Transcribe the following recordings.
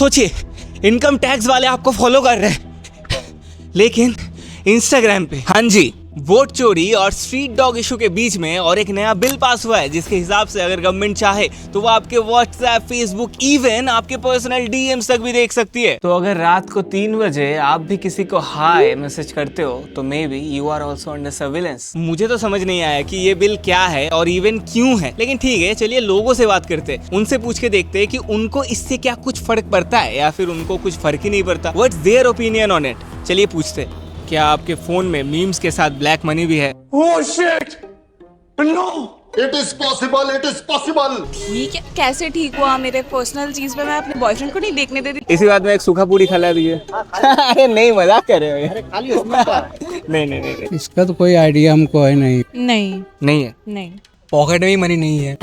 सोचिए, income tax वाले आपको फॉलो कर रहे हैं, लेकिन इंस्टाग्राम पे, हाँ जी, वोट चोरी और स्ट्रीट डॉग इशू के बीच में और एक नया बिल पास हुआ है जिसके हिसाब से अगर गवर्नमेंट चाहे तो वो आपके व्हाट्सएप, फेसबुक, इवन आपके पर्सनल डीएम्स तक भी देख सकती है। तो अगर रात को 3 बजे आप भी किसी को हाय मैसेज करते हो तो maybe you are also under surveillance. मुझे तो समझ नहीं आया कि ये बिल क्या है और इवन क्यों है, लेकिन ठीक है, चलिए लोगों से बात करते हैं, उनसे पूछ के देखते हैं कि उनको इससे क्या कुछ फर्क पड़ता है या फिर उनको कुछ फर्क ही नहीं पड़ता। What's their opinion on it, चलिए पूछते हैं। क्या आपके फोन में मीम्स के साथ ब्लैक मनी भी है? Oh shit! No! It is possible, it is possible. ठीक है, कैसे ठीक हुआ? मेरे पर्सनल चीज पे मैं अपने बॉयफ्रेंड को नहीं देखने देती। इसी बात में एक सूखा पूरी खिला दीजिए। अरे नहीं, मजाक कर रहे हो यार। नहीं नहीं नहीं, इसका तो कोई आइडिया हमको है नहीं। नहीं है। नहीं। पॉकेट में भी मनी नहीं है।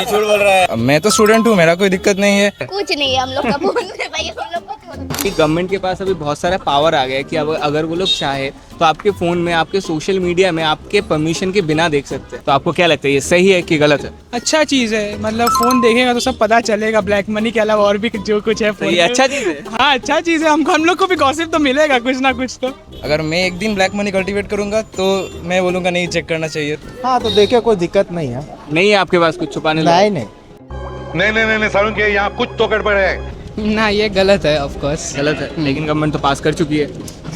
झूठ बोल रहा है। मैं तो स्टूडेंट हूँ, मेरा कोई दिक्कत नहीं है। कुछ नहीं है हम लोग का बोल रहे भाई, हम लोग को कि गवर्नमेंट के पास अभी बहुत सारा पावर आ गया है कि अब अगर वो लोग चाहे तो आपके फोन में, आपके सोशल मीडिया में आपके परमिशन के बिना देख सकते हैं। तो आपको क्या लगता है, ये सही है कि गलत है? अच्छा चीज है, मतलब फोन देखेगा तो सब पता चलेगा, ब्लैक मनी के अलावा और भी जो कुछ है तो फोन ये अच्छा चीज है। हाँ अच्छा चीज है, हम लोग को भी गॉसिप तो मिलेगा कुछ ना कुछ तो। अगर मैं एक दिन ब्लैक मनी कल्टीवेट करूंगा तो मैं बोलूँगा नहीं, चेक करना चाहिए। हाँ तो देखिए, कोई दिक्कत नहीं है। नहीं है आपके पास कुछ छुपाने नहीं नहीं नहीं सारुण के यहाँ कुछ तो गड़बड़ है। ना, ये गलत है, ऑफ कोर्स गलत है, लेकिन गवर्नमेंट तो पास कर चुकी है।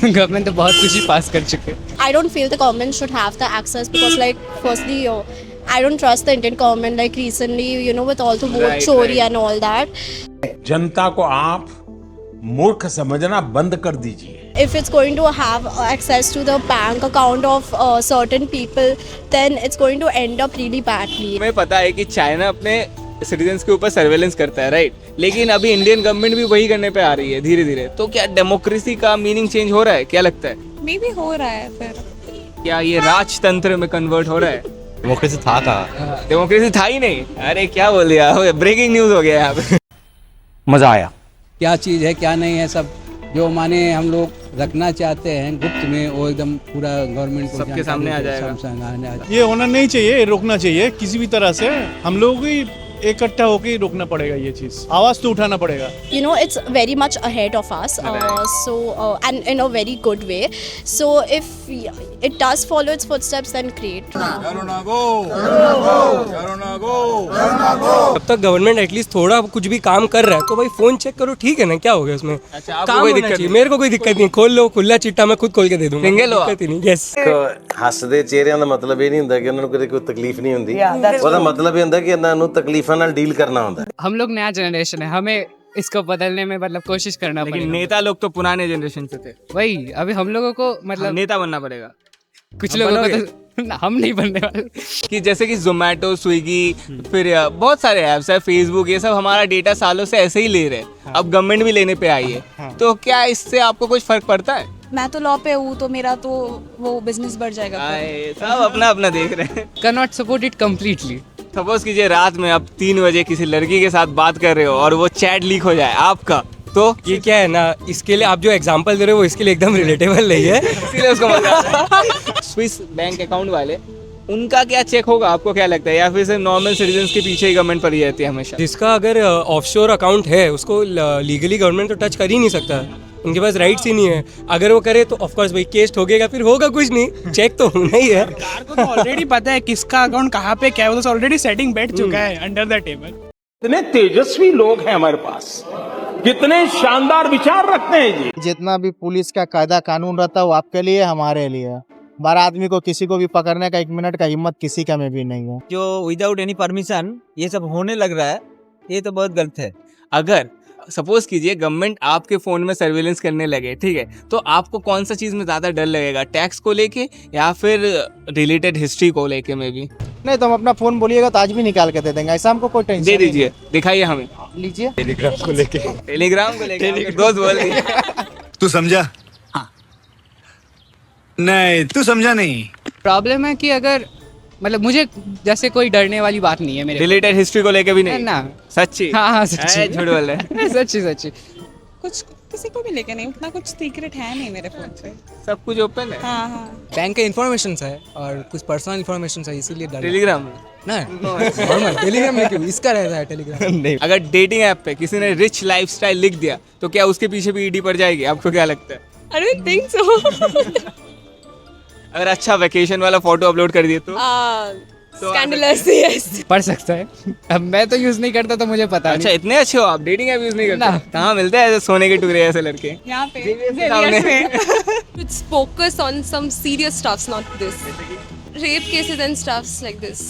गवर्नमेंट तो बहुत कुछ ही पास कर चुके हैं। I don't feel the government should have the access because like firstly I don't trust the Indian government like recently with all the vote chori and all that. जनता को आप मूर्ख समझना बंद कर दीजिए। If it's going to have access to the bank account of certain people, then it's going to end up really badly. हमें पता है कि चाइना अपने सिटीजन्स के ऊपर सर्वेलेंस करता है, राइट, लेकिन अभी इंडियन गवर्नमेंट भी वही करने पे आ रही है धीरे धीरे। तो क्या डेमोक्रेसी का मीनिंग चेंज हो रहा है? क्या लगता है? मे बी हो रहा है फिर। क्या ये राजतंत्र में कन्वर्ट हो रहा है? डेमोक्रेसी था कहाँ? डेमोक्रेसी था ही नहीं। अरे क्या बोल दिया, ब्रेकिंग न्यूज हो गया यहाँ पे। मजा आया। क्या चीज़ है क्या नहीं है, सब जो माने हम लोग रखना चाहते हैं गुप्त में, वो एकदम पूरा गवर्नमेंट को सबके सामने आ जाएगा। ये होना नहीं चाहिए, रोकना चाहिए किसी भी तरह से। हम लोग ही इकट्ठा होकर ही रोकना पड़ेगा ये चीज, आवाज तो उठाना पड़ेगा। It's very much ahead of us, and in a very good way. So if it does follow its footsteps, then great. जब तक गवर्नमेंट एटलीस्ट थोड़ा कुछ भी काम कर रहा है तो भाई फोन चेक करो, ठीक है ना, क्या हो गया उसमें? अच्छा, आपको काम कोई होना दिक्कत चाहिए, नहीं? मेरे को कोई दिक्कत नहीं, खोल लो, खुला चिट्टा मैं खुद खोल के दे दूंगा। सिंगल हो आप? दिक्कत ही नहीं। यस। ਹੱਸਦੇ ਚਿਹਰਿਆਂ ਦਾ ਮਤਲਬ ਇਹ ਨਹੀਂ ਹੁੰਦਾ ਕਿ ਉਹਨਾਂ ਨੂੰ ਕਦੇ ਕੋਈ ਤਕਲੀਫ ਨਹੀਂ ਹੁੰਦੀ। ਉਹਦਾ ਮਤਲਬ ਇਹ ਹੁੰਦਾ ਕਿ ਇਹਨਾਂ ਨੂੰ ਤਕਲੀਫਾਂ ਨਾਲ ਡੀਲ ਕਰਨਾ ਹੁੰਦਾ। हम लोग नया जनरेशन है, हमें इसको बदलने में मतलब कोशिश करना लेकिन पड़ेगा। नेता लोग तो पुराने जनरेशन से थे। वही अभी हम लोगों को मतलब नेता बनना पड़ेगा। कुछ हम लोगों को बनोगे? तो ना, हम नहीं बनने वाले। कि जैसे कि जोमेटो, स्विगी, फिर बहुत सारे ऐप्स है, फेसबुक, ये सब हमारा डेटा सालों से ऐसे ही ले रहे हैं। अब गवर्नमेंट भी लेने पे आई है। तो क्या इससे आपको कुछ फर्क पड़ता है? मैं तो लॉ पे हूँ तो मेरा तो वो बिजनेस बढ़ जाएगा फिर। आए, सब अपना अपना देख रहे हैं। Can not support it completely. Suppose कीजिए रात में आप 3 बजे किसी लड़की के साथ बात कर रहे हो और वो चैट लीक हो जाए आपका, तो ये क्या है ना, इसके लिए आप जो एग्जांपल दे रहे हो वो इसके लिए एकदम रिलेटेबल नहीं है। इसीलिए उसको मजा आता है। स्विस बैंक अकाउंट वाले, उनका क्या चेक होगा, आपको क्या लगता है? या फिर सिर्फ नॉर्मल सिटीजन्स के पीछे ही गवर्नमेंट पड़ी रहती है हमेशा? जिसका अगर ऑफशोर अकाउंट है उसको लीगली गवर्नमेंट तो टच कर ही नहीं सकता, उनके पास राइट्स ही नहीं है। अगर वो करे तो ऑफ कोर्स भाई केस ठोकेगा, फिर होगा कुछ नहीं, चेक तो होना ही है। सरकार को तो ऑलरेडी पता है किसका अकाउंट कहाँ पे क्या है, वो तो ऑलरेडी सेटिंग बैठ चुका है अंडर द टेबल। इतने तेजस्वी लोग हैं हमारे पास, कितने शानदार विचार रखते हैं जी। जितना भी पुलिस का कायदा कानून रहता है वो आपके लिए, हमारे लिए। 12 आदमी को किसी को भी पकड़ने का 1 मिनट का हिम्मत किसी का में भी नहीं है। जो विदाउट एनी परमिशन ये सब होने लग रहा है, ये तो बहुत गलत है। अगर सपोज कीजिए गवर्नमेंट आपके फोन में सर्विलेंस करने लगे, ठीक है, तो आपको कौन सा चीज में ज्यादा डर लगेगा, टैक्स को लेके या फिर रिलेटेड हिस्ट्री को लेके? में भी नहीं तो हम अपना फोन बोलिएगा तो आज भी निकाल के दे देंगे, ऐसा हमको कोई टेंशन दे दीजिए, दिखाइए हमें। लीजिए। टेलीग्राम को लेके दोस्त बोल दिए। तू समझा? हाँ। नहीं तू समझा नहीं। प्रॉब्लम है कि अगर मतलब मुझे जैसे कोई डरने वाली बात नहीं है मेरे रिलेटेड हिस्ट्री को लेके भी नहीं ना। सच्ची? हाँ सच्ची, झूठ बोल रहे हैं। सच्ची कुछ किसी को भी लेके नहीं, उतना कुछ सीक्रेट है नहीं मेरे फोन पे, सब कुछ ओपन है। हाँ। बैंक का इन्फॉर्मेशन है और कुछ पर्सनल इन्फॉर्मेशन है, इसीलिए टेलीग्राम ना नॉर्मल टेलीग्राम में क्यों, इसका रहता है टेलीग्राम। नहीं, अगर डेटिंग ऐप पे किसी ने रिच लाइफस्टाइल लिख दिया तो क्या उसके पीछे भी ईडी पड़ जाएगी? आपको क्या लगता है? I don't think so. अगर अच्छा वेकेशन वाला फोटो अपलोड कर दिए तो Scandalous, yes. पढ़ सकता है। अब मैं तो यूज नहीं करता तो मुझे पता अच्छा, इतने अच्छे हो आप, डेटिंग ऐप यूज नहीं करते? कहाँ मिलते हैं ऐसे सोने के टुकड़े ऐसे लड़के? यहाँ पे सामने। Let's focus on some serious stuffs, not this. Rape cases and stuffs like this.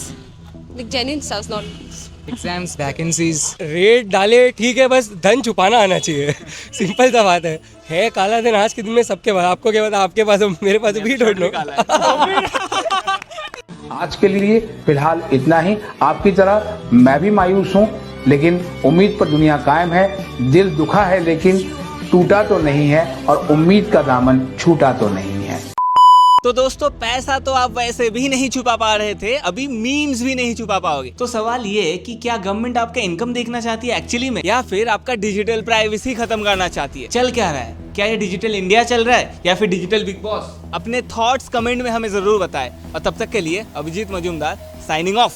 Like genuine stuffs, not this. Exams, vacancies. Rate डाले ठीक है, बस धन छुपाना आना चाहिए। सिंपल सा बात है काला दिन आज के दिन में सबके पास। आपको क्या पता, आपके पास हो, मेरे पास भी डोंट नो। आज के लिए फिलहाल इतना ही। आपकी तरह मैं भी मायूस हूँ, लेकिन उम्मीद पर दुनिया कायम है। दिल दुखा है लेकिन टूटा तो नहीं है, और उम्मीद का दामन छूटा तो नहीं है। तो दोस्तों, पैसा तो आप वैसे भी नहीं छुपा पा रहे थे, अभी मीम्स भी नहीं छुपा पाओगे। तो सवाल ये है कि क्या गवर्नमेंट आपका इनकम देखना चाहती है एक्चुअली में, या फिर आपका डिजिटल प्राइवेसी खत्म करना चाहती है? चल क्या रहा है? क्या ये डिजिटल इंडिया चल रहा है या फिर डिजिटल बिग बॉस? अपने थॉट्स कमेंट में हमें जरूर बताएं। और तब तक के लिए अभिजीत मजूमदार साइनिंग ऑफ।